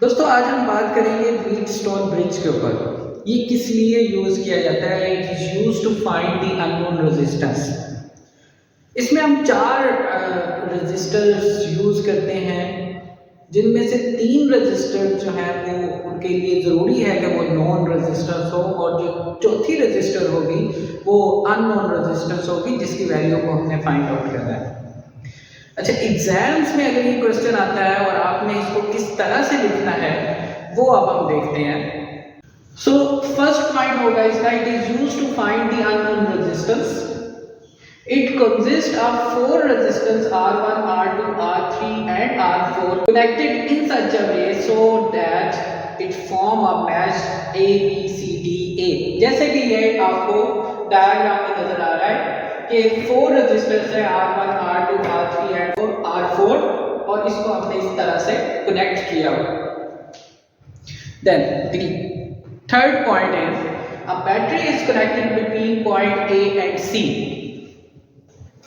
दोस्तों आज हम बात करेंगे व्हीटस्टोन ब्रिज के ऊपर। ये किस लिए यूज किया जाता है? It is use to find the unknown resistance. इसमें हम चार रेजिस्टर्स यूज करते हैं, जिनमें से तीन रेजिस्टर जो है वो उनके लिए ज़रूरी है कि वो नॉन रेजिस्टेंस हो, और जो चौथी रजिस्टर होगी वो अननोन रेजिस्टेंस होगी, जिसकी वैल्यू को हमने फाइंड आउट करना है। अच्छा, एग्जाम्स में अगर ये क्वेश्चन आता है और आपने इसको किस तरह से लिखना है वो अब हम देखते हैं। सो फर्स्ट पॉइंट होगा इसका, it is used to find the unknown resistance. It consists of four resistors R1, R2, R3 and R4 connected in such a way so that it form a mesh A, B, C, D, A। जैसे कि ये आपको diagram में नजर आ रहा है कि four resistors है R1, R2, R3 and R4, और इसको हमने इस तरह से कनेक्ट किया हुआ। Then the third point is a battery is connected between point A and C।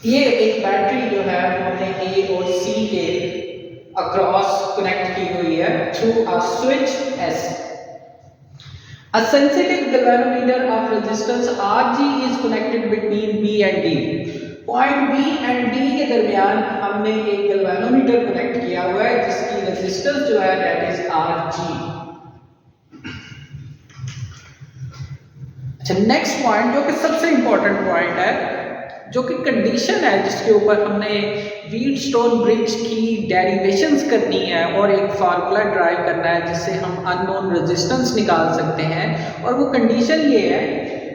ये एक बैटरी जो है हमने ए और सी के अक्रॉस कनेक्ट की हुई है through a switch S. A sensitive galvanometer of resistance Rg is connected between B and D। Point B and D के दरमियान हमने एक गैल्वेनोमीटर कनेक्ट किया हुआ है जिसकी रेजिस्टेंस जो है दैट इज Rg। अच्छा, नेक्स्ट पॉइंट जो कि सबसे इंपॉर्टेंट पॉइंट है, जो कि कंडीशन है जिसके ऊपर हमने व्हीटस्टोन ब्रिज की डेरिवेशंस करनी है और एक फार्मूला ड्राइव करना है जिससे हम अननोन रेजिस्टेंस निकाल सकते हैं। और वो कंडीशन ये है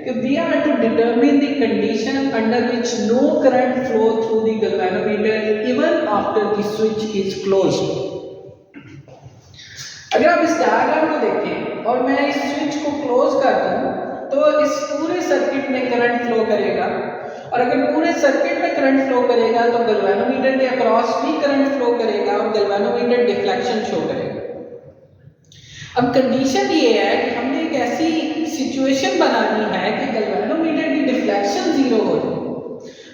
कि we are to determine the condition under which no current flow through the galvanometer even after the switch is closed. अगर आप इस डायग्राम को देखें और मैं इस स्विच को क्लोज कर दूं तो इस पूरे सर्किट में करंट फ्लो करेगा, और अगर पूरे सर्किट में करंट फ्लो करेगा तो गैल्वेनोमीटर के अक्रॉस भी करंट फ्लो करेगा और गैल्वेनोमीटर डिफ्लेक्शन शो करेगा। अब कंडीशन ये है कि हमने एक ऐसी सिचुएशन बनानी है कि गैल्वेनोमीटर की डिफ्लेक्शन जीरो हो जाए।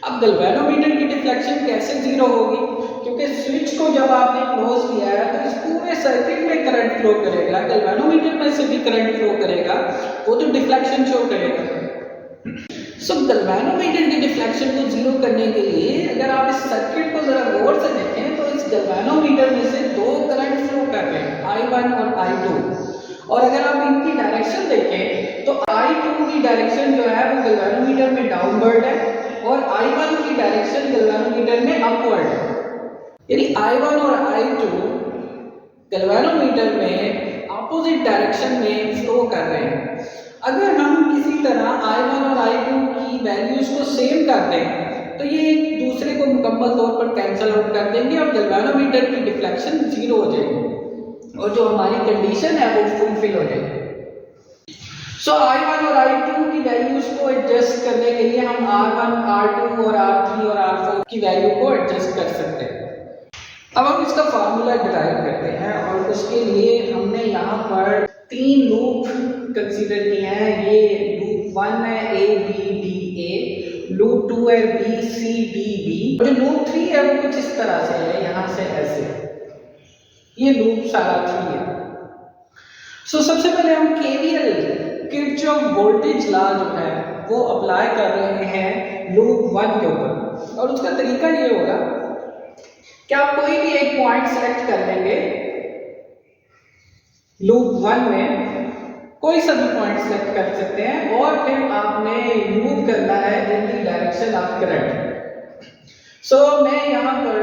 अब गैल्वेनोमीटर की डिफ्लेक्शन कैसे जीरो होगी? क्योंकि स्विच को जब आपने क्लोज किया है तो इस पूरे सर्किट में करंट फ्लो करेगा, गैल्वेनोमीटर में से भी करंट फ्लो करेगा, वो तो डिफ्लेक्शन शो करेगा। सो गैल्वेनोमीटर की डिफ्लेक्शन को जीरो करने के लिए अगर आप इस सर्किट को जरा गौर से देखें तो इस गैल्वेनोमीटर में से दो करंट फ्लो कर रहे हैं, I1 और I2, और अगर आप इनकी डायरेक्शन देखें तो I2 की डायरेक्शन जो है वो गैल्वेनोमीटर में डाउनवर्ड है और I1 की डायरेक्शन गैल्वेनोमीटर में अपवर्ड है। यानी I1 और I2 गैल्वेनोमीटर में ऑपोजिट डायरेक्शन में फ्लो कर रहे हैं। अगर हम किसी तरह I1 और I2 की वैल्यूज को सेम कर दें तो ये एक दूसरे को मुकम्मल तौर पर कैंसिल आउट कर देंगे और गैल्वेनोमीटर की डिफ्लेक्शन जीरो हो जाएगी और जो हमारी कंडीशन है वो फुलफिल हो जाएगी। सो I1 और I2 की वैल्यूज को एडजस्ट करने के लिए हम R1, R2 और R3 और R4 की वैल्यू को एडजस्ट कर सकते हैं। अब हम इसका फार्मूला डिराइव करते हैं और उसके लिए हमने यहाँ पर तीन लूप कंसीडर किए हैं। ये लूप 1 है A B D A, loop 2 है B C D B, और जो लूप 3 है वो कुछ इस तरह से है, यहाँ से ऐसे। ये लूप सारा 3 है। सो सबसे पहले हम KVL किरचॉफ वोल्टेज लॉ जो है वो अप्लाई कर रहे हैं लूप 1 के ऊपर, और उसका तरीका ये होगा कि आप कोई भी एक पॉइंट सेलेक्ट कर लेंगे लूप 1 में, कोई सा भी पॉइंट सेलेक्ट कर सकते हैं, और फिर आपने मूव करना है in the direction of current. So मैं यहाँ पर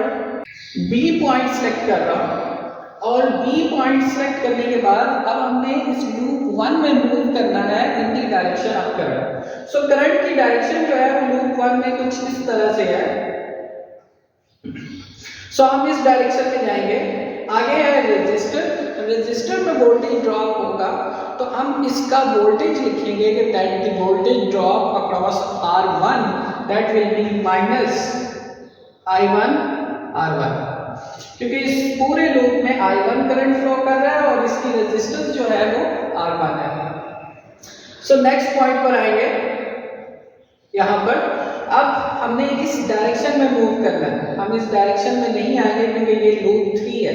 B पॉइंट सेलेक्ट कर रहा हूँ, और B पॉइंट सेलेक्ट करने के बाद अब हमने इस लूप 1 में मूव करना है in the direction of current. So current की डायरेक्शन जो है वो लूप 1 में कुछ इस तरह से है। सो हम इस डायरेक्शन में जाएंगे। आगे है रेजिस्टर, रेजिस्टर में वोल्टेज ड्रॉप होगा तो हम इसका वोल्टेज लिखेंगे कि that the voltage drop across R1 that will B minus I1 R1, क्योंकि इस पूरे लूप में I1 करंट फ्लो कर रहा है और इसकी रेजिस्टेंस जो है वो R1 है। सो नेक्स्ट पॉइंट पर आएंगे। यहाँ पर अब हमने इस डायरेक्शन में मूव करना है, हम इस डायरेक्शन में नहीं आएंगे क्योंकि ये लूप 3 है,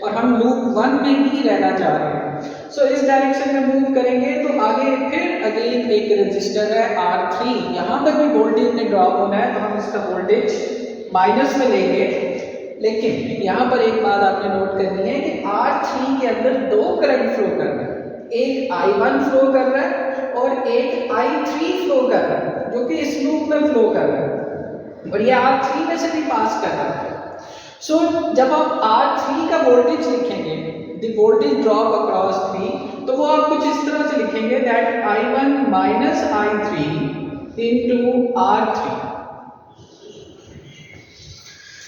और हम लूप 1 में ही रहना चाह रहे हैं। सो इस डायरेक्शन में मूव करेंगे तो आगे फिर अगेन एक रजिस्टर है R3, यहाँ पर भी वोल्टेज में ड्रॉप होना है तो हम इसका वोल्टेज माइनस में लेंगे। लेकिन यहाँ पर एक बात आपने नोट करनी है कि R3 के अंदर दो करंट फ्लो कर रहे हैं, एक I1 फ्लो कर रहा है और एक I3 फ्लो कर रहा है, जो कि इस लूप में फ्लो कर रहा है और ये R3 में से भी पास कर रहा है। सो जब आप R3 का वोल्टेज लिखेंगे, द वोल्टेज ड्रॉप अक्रॉस 3, तो वो आप कुछ इस तरह से लिखेंगे that I1 minus I3 into R3।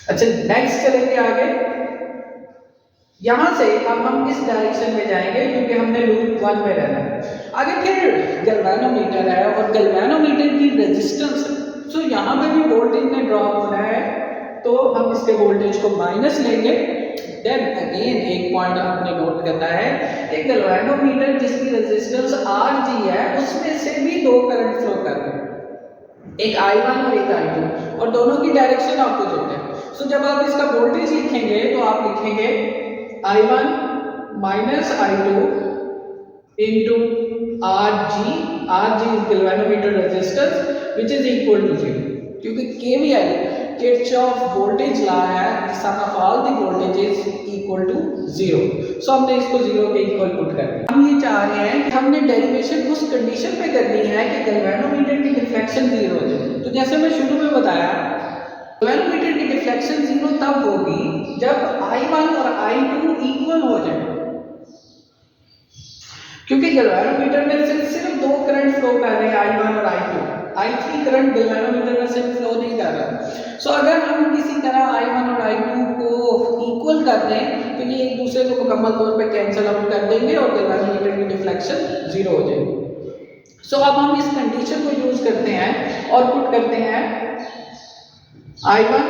अच्छा, नेक्स्ट चलेंगे आगे। यहां से अब हम इस डायरेक्शन में जाएंगे क्योंकि हमने लूप 1 में रहना है। आगे फिर गैल्वेनोमीटर है और गैल्वेनोमीटर की रेजिस्टेंस, सो यहां पे भी वोल्टेज में ड्रॉप होना है तो हम इसके वोल्टेज को माइनस लेंगे। देन अगेन एक पॉइंट आपने नोट करना है कि गैल्वेनोमीटर जिसकी रेजिस्टेंस Rg है उसमें से भी दो करंट फ्लो कर रहे हैं, एक I1 और एक I2, और दोनों की डायरेक्शन ऑपोजिट है। सो जब आप इसका वोल्टेज लिखेंगे तो आप लिखेंगे I1 माइनस I2 इनटू Rg, Rg is galvanometer resistance which is equal to 0, क्योंकि KVL किरचॉफ वोल्टेज लॉ है, sum of all the voltages equal to 0। So हमने इसको 0 के इक्वल पुट कर दिया। हम ये चाह रहे हैं कि हमने डेरिवेशन उस कंडीशन पे करनी है कि गैल्वेनोमीटर की डिफ्लेक्शन 0 हो जाए। तो जैसे मैं शुरू में बताया, गैल्वेनोमीटर की डिफ्लेक्शन 0 तब होगी जब I1 और I2 इक्वल हो जाए, क्योंकि गैल्वेनोमीटर में सिर्फ दो करंट फ्लो कर रहे हैं, I1 और I2। I3 करंट गैल्वेनोमीटर में सिर्फ फ्लो नहीं कर रहा। सो अगर हम किसी तरह I1 और I2 को इक्वल कर दें तो ये एक दूसरे को मुकम्मल तौर पे कैंसिल आउट कर देंगे और गैल्वेनोमीटर की डिफ्लेक्शन 0 हो जाएगी। सो अब हम इस कंडीशन को यूज करते हैं और पुट करते हैं I1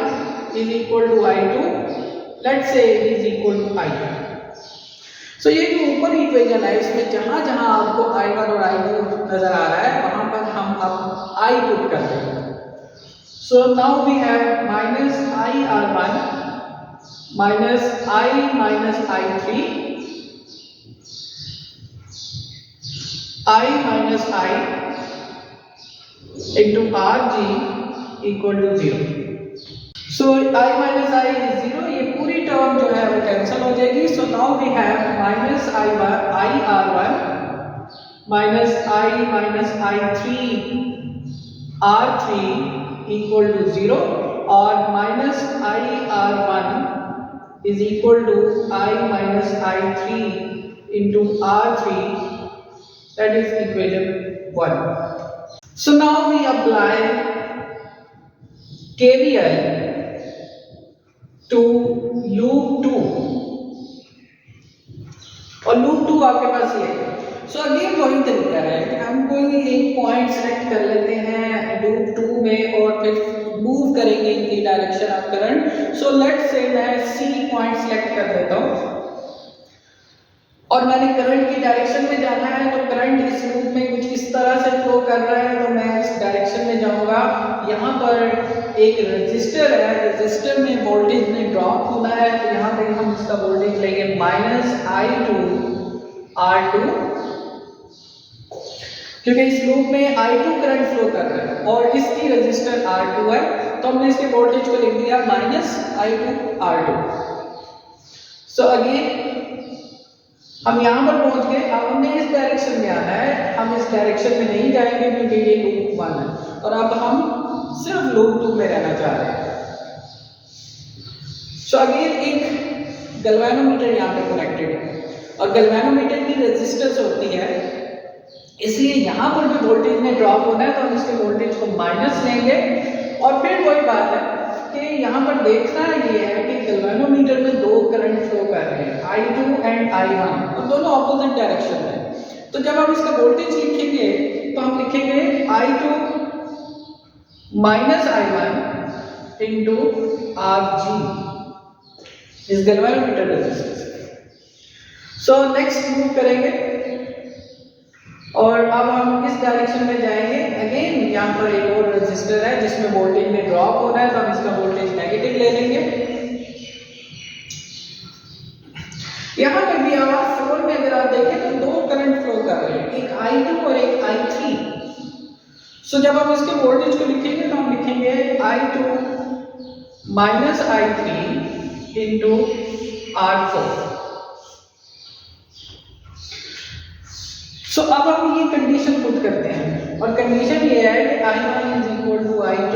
is equal to I2, let's say is equal to I। So ये जो ऊपर इक्वेशन है इसमें जहां जहां आपको I1 और I2 नजर आ रहा है वहां पर हम अब I पुट कर देंगे। So now we have minus IR1 minus I minus I3, I minus I into Rg equal to 0। So I minus I is 0, ये पूरी टर्म जो है वो कैंसिल हो जाएगी। So now we have minus IR1 minus I minus I3 R3 equal to 0 और minus IR1 is equal to I minus I3 into R3, that is equation 1। So now we apply KVL to loop 2 और loop 2 आपके पास ये है। So again वही तरीका है कि हम कोई एक पॉइंट सेलेक्ट कर लेते हैं लूप 2 में और फिर मूव करेंगे इनकी direction of current. So let's say मैं C पॉइंट सेलेक्ट कर देता हूं और मैंने करंट की डायरेक्शन में जाना है, तो करंट इस लूप में कुछ इस तरह से फ्लो कर रहा है तो मैं इस डायरेक्शन में जाऊंगा। यहाँ पर एक रजिस्टर है, रजिस्टर में वोल्टेज में ड्रॉप होना है तो यहाँ पे हम इसका वोल्टेज लेंगे माइनस I2 R2, क्योंकि इस लूप में I2 करंट फ्लो कर रहा है और इसकी रजिस्टर R2 है तो हमने इसके वोल्टेज को लिख दिया minus I2 R2। So again हम यहाँ पर पहुंच गए। अब हमने इस डायरेक्शन में आना है, हम इस डायरेक्शन में नहीं जाएंगे क्योंकि ये लूप 1 है और अब हम सिर्फ लूप 2 में रहना चाह रहे हैं। सो अगेन एक गैल्वेनोमीटर यहाँ पे कनेक्टेड है और गैल्वेनोमीटर की रेजिस्टेंस होती है, इसलिए यहाँ पर भी वोल्टेज में ड्रॉप होना है तो हम इसके वोल्टेज को माइनस लेंगे। और फिर वही बात है कि यहाँ पर देखना ये है कि गैल्वेनोमीटर में दो करंट फ्लो कर रहे हैं, I2 एंड I1, और दोनों ऑपोजिट डायरेक्शन में। तो जब हम इसका वोल्टेज लिखेंगे तो हम लिखेंगे I2 minus I1 into Rg इस galvanometer resistance. So next move करेंगे और अब हम इस डायरेक्शन में जाएंगे। अगेन यहाँ पर एक और रेजिस्टर है जिसमें वोल्टेज में ड्रॉप हो रहा है तो हम इसका वोल्टेज नेगेटिव ले लेंगे। I2 और एक I3। सो जब हम इसके वोल्टेज को लिखेंगे तो हम लिखेंगे I2 minus I3 into R4। सो अब हम ये कंडीशन पुट करते हैं और कंडीशन ये है कि I1 is equal to I2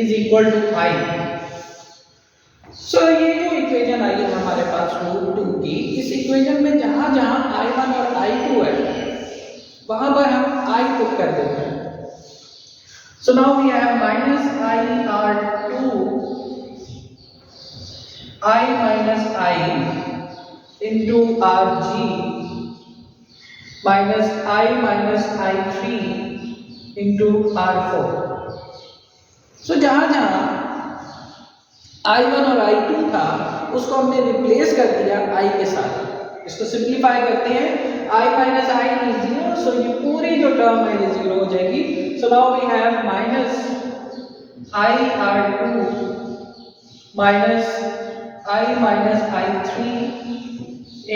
is equal to I। So ये जो इक्वेशन आई है हमारे पास रूट 2 की, इस इक्वेशन में जहां जहां I1 और I2 है वहां पर हम I पुट कर देते हैं। So now we have minus IR2 I minus I into RG minus I3 into R4। So जहां जहां I1 और I2 था उसको हमने रिप्लेस कर दिया I के साथ। इसको सिंप्लीफाई करते हैं, I minus I is 0, so ये पूरी जो टर्म है ये 0 हो जाएगी। So now we have minus IR2 minus I minus I3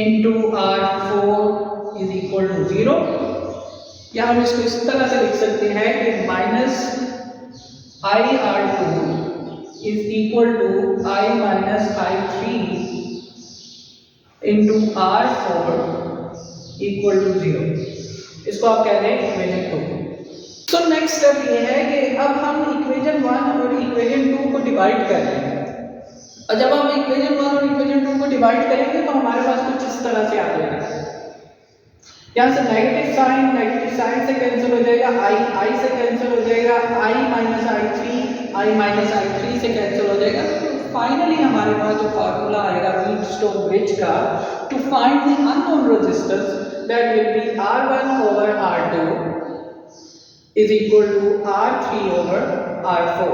into R4 is equal to 0। या हम इसको इस तरह से लिख सकते हैं कि minus IR2 is equal to I minus I3 into R4 equal to 0। इसको आप कह रहे हैं इक्वेशन 2। सो नेक्स्ट स्टेप ये है कि अब हम इक्वेशन 1 और इक्वेशन 2 को डिवाइड कर रहे हैं, और जब हम इक्वेशन 1 और इक्वेशन 2 को डिवाइड करेंगे तो हमारे पास कुछ इस तरह से आ जाएगा। यहाँ से नेगेटिव साइन से कैंसिल हो जाएगा, I से कैंसिल हो जाएगा, I माइनस I3 से कैंसिल हो जाएगा। फाइनली हमारे पास जो फार्मूला आएगा व्हीटस्टोन ब्रिज का to find the unknown resistance, that will be R1 over R2 is equal to R3 over R4।